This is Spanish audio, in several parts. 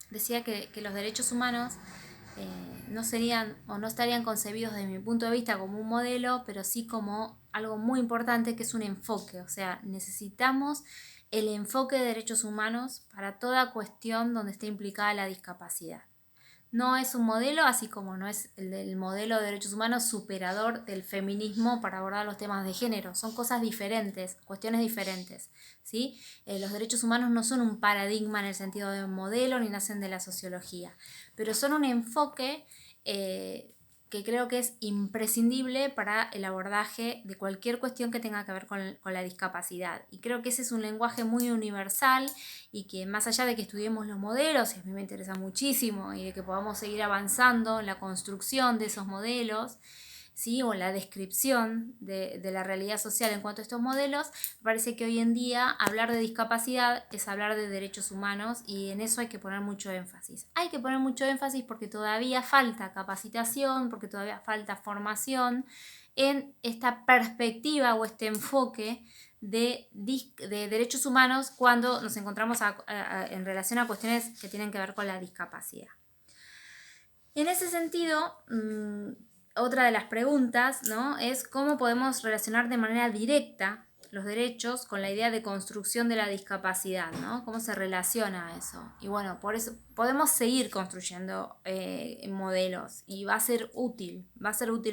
decía que los derechos humanos no serían o no estarían concebidos desde mi punto de vista como un modelo, pero sí como algo muy importante que es un enfoque. O sea, necesitamos el enfoque de derechos humanos para toda cuestión donde esté implicada la discapacidad. No es un modelo, así como no es el del modelo de derechos humanos superador del feminismo para abordar los temas de género. Son cosas diferentes, cuestiones diferentes, ¿sí? Los derechos humanos no son un paradigma en el sentido de un modelo ni nacen de la sociología, pero son un enfoque que creo que es imprescindible para el abordaje de cualquier cuestión que tenga que ver con la discapacidad. Y creo que ese es un lenguaje muy universal y que más allá de que estudiemos los modelos, y a mí me interesa muchísimo, y de que podamos seguir avanzando en la construcción de esos modelos, ¿sí? O la descripción de la realidad social en cuanto a estos modelos, me parece que hoy en día hablar de discapacidad es hablar de derechos humanos y en eso hay que poner mucho énfasis. Hay que poner mucho énfasis porque todavía falta capacitación, porque todavía falta formación en esta perspectiva o este enfoque de derechos humanos cuando nos encontramos en relación a cuestiones que tienen que ver con la discapacidad. En ese sentido, otra de las preguntas, ¿no?, es cómo podemos relacionar de manera directa los derechos con la idea de construcción de la discapacidad, ¿no? ¿Cómo se relaciona eso? Y bueno, por eso podemos seguir construyendo modelos y va a ser útil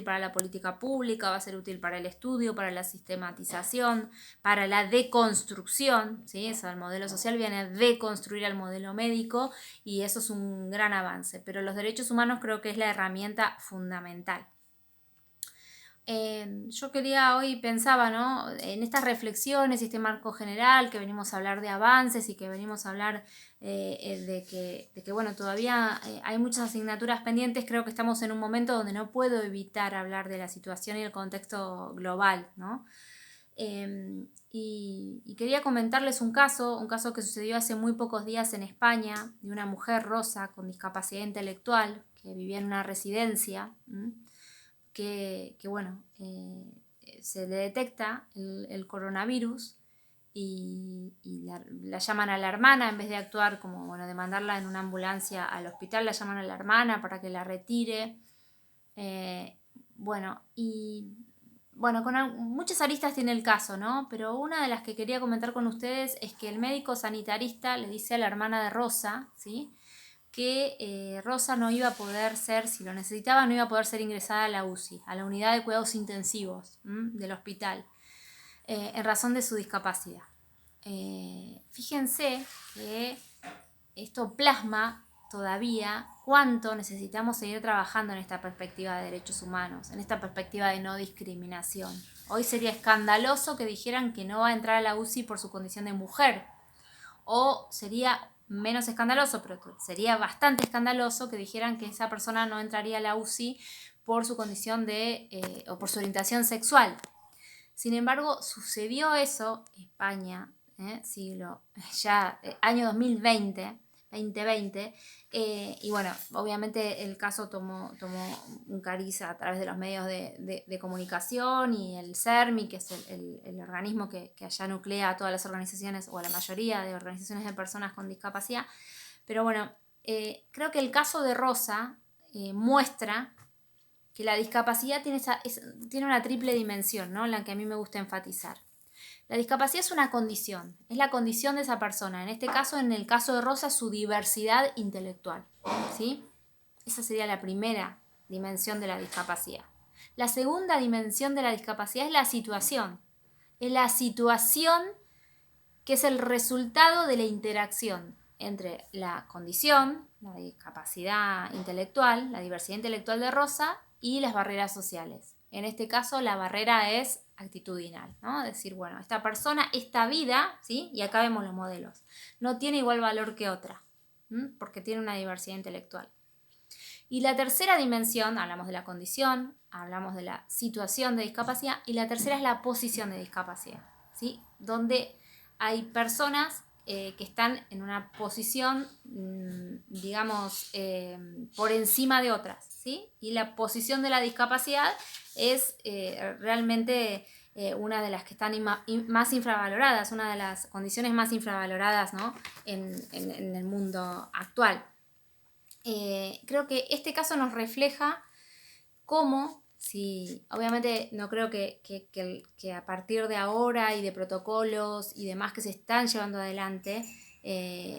para la política pública, va a ser útil para el estudio, para la sistematización, para la deconstrucción, ¿sí? Eso, el modelo social viene a deconstruir al modelo médico y eso es un gran avance, pero los derechos humanos creo que es la herramienta fundamental. Yo pensaba, ¿no?, en estas reflexiones y este marco general que venimos a hablar de avances y que venimos a hablar de que bueno, todavía hay muchas asignaturas pendientes. Creo que estamos en un momento donde no puedo evitar hablar de la situación y el contexto global, ¿no? Y quería comentarles un caso que sucedió hace muy pocos días en España, de una mujer rosa con discapacidad intelectual que vivía en una residencia. Bueno, se le detecta el coronavirus y la llaman a la hermana en vez de actuar como, bueno, de mandarla en una ambulancia al hospital, la llaman a la hermana para que la retire. Bueno, con muchas aristas tiene el caso, ¿no? Pero una de las que quería comentar con ustedes es que el médico sanitarista le dice a la hermana de Rosa, ¿sí?, que Rosa no iba a poder ser, si lo necesitaba, no iba a poder ser ingresada a la UCI, a la unidad de cuidados intensivos del hospital, en razón de su discapacidad. Fíjense que esto plasma todavía cuánto necesitamos seguir trabajando en esta perspectiva de derechos humanos, en esta perspectiva de no discriminación. Hoy sería escandaloso que dijeran que no va a entrar a la UCI por su condición de mujer, o sería menos escandaloso, pero sería bastante escandaloso que dijeran que esa persona no entraría a la UCI por su condición o por su orientación sexual. Sin embargo, sucedió eso en España, año 2020, y bueno, obviamente el caso tomó un cariz a través de los medios de comunicación y el CERMI, que es el organismo que allá nuclea a todas las organizaciones o a la mayoría de organizaciones de personas con discapacidad. Pero bueno, creo que el caso de Rosa muestra que la discapacidad tiene una triple dimensión, ¿no?, en la que a mí me gusta enfatizar. La discapacidad es una condición, es la condición de esa persona. En este caso, en el caso de Rosa, su diversidad intelectual, ¿sí? Esa sería la primera dimensión de la discapacidad. La segunda dimensión de la discapacidad es la situación. Es la situación que es el resultado de la interacción entre la condición, la discapacidad intelectual, la diversidad intelectual de Rosa y las barreras sociales. En este caso, la barrera es actitudinal, ¿no? Decir, bueno, esta persona, esta vida, ¿sí?, y acá vemos los modelos, no tiene igual valor que otra, porque tiene una diversidad intelectual. Y la tercera dimensión, hablamos de la condición, hablamos de la situación de discapacidad, y la tercera es la posición de discapacidad, ¿sí?, donde hay personas que están en una posición, digamos, por encima de otras, ¿sí? Y la posición de la discapacidad es realmente una de las que están más infravaloradas, una de las condiciones más infravaloradas, ¿no?, en el mundo actual. creo que este caso nos refleja cómo, si obviamente no creo que a partir de ahora y de protocolos y demás que se están llevando adelante,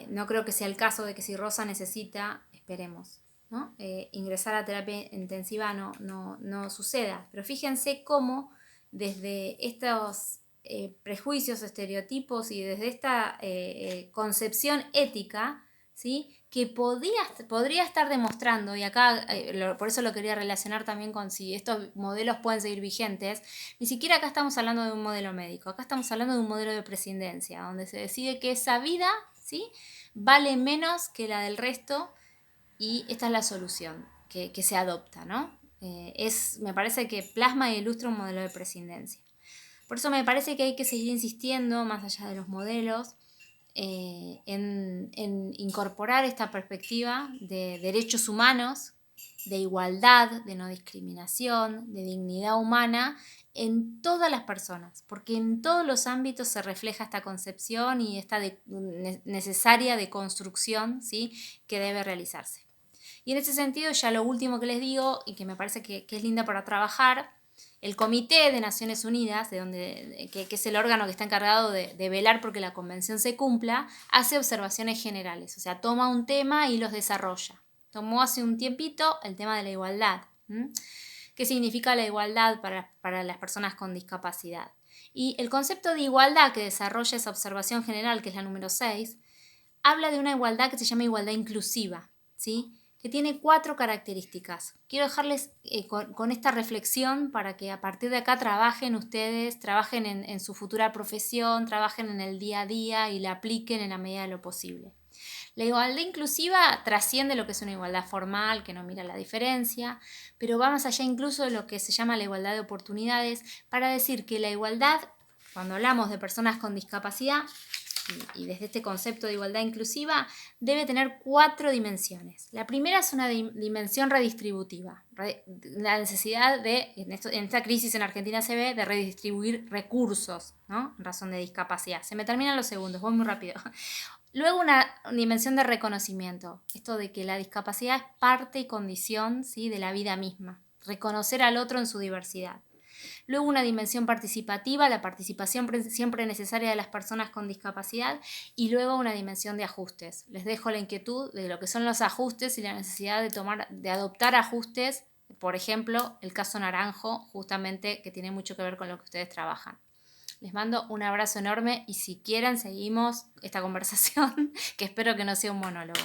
no creo que sea el caso de que si Rosa necesita, esperemos, ¿no? Ingresar a terapia intensiva no suceda. Pero fíjense cómo desde estos prejuicios, estereotipos y desde esta concepción ética, ¿sí? Que podría estar demostrando, y acá por eso lo quería relacionar también con si estos modelos pueden seguir vigentes, ni siquiera acá estamos hablando de un modelo médico, acá estamos hablando de un modelo de presidencia, donde se decide que esa vida, ¿sí? Vale menos que la del resto y esta es la solución que se adopta, ¿no? Me parece que plasma e ilustra un modelo de presidencia. Por eso me parece que hay que seguir insistiendo, más allá de los modelos, en incorporar esta perspectiva de derechos humanos, de igualdad, de no discriminación, de dignidad humana en todas las personas, porque en todos los ámbitos se refleja esta concepción y esta necesaria deconstrucción, ¿sí? Que debe realizarse. Y en ese sentido, ya lo último que les digo, y que me parece que es linda para trabajar, el Comité de Naciones Unidas, que es el órgano que está encargado de velar porque la convención se cumpla, hace observaciones generales, o sea, toma un tema y los desarrolla. Tomó hace un tiempito el tema de la igualdad. ¿Qué significa la igualdad para las personas con discapacidad? Y el concepto de igualdad que desarrolla esa observación general, que es la número 6, habla de una igualdad que se llama igualdad inclusiva, ¿sí? Que tiene 4 características. Quiero dejarles con esta reflexión para que a partir de acá trabajen ustedes, trabajen en su futura profesión, trabajen en el día a día y la apliquen en la medida de lo posible. La igualdad inclusiva trasciende lo que es una igualdad formal, que no mira la diferencia, pero va más allá incluso de lo que se llama la igualdad de oportunidades, para decir que la igualdad, cuando hablamos de personas con discapacidad, y desde este concepto de igualdad inclusiva, debe tener 4 dimensiones. La primera es una dimensión redistributiva. La necesidad en esta crisis en Argentina se ve de redistribuir recursos, ¿no? En razón de discapacidad. Se me terminan los segundos, voy muy rápido. Luego una dimensión de reconocimiento. Esto de que la discapacidad es parte y condición, ¿sí? De la vida misma. Reconocer al otro en su diversidad. Luego una dimensión participativa, la participación siempre necesaria de las personas con discapacidad, y luego una dimensión de ajustes. Les dejo la inquietud de lo que son los ajustes y la necesidad de adoptar ajustes, por ejemplo, el caso Naranjo, justamente que tiene mucho que ver con lo que ustedes trabajan. Les mando un abrazo enorme y si quieren seguimos esta conversación, que espero que no sea un monólogo.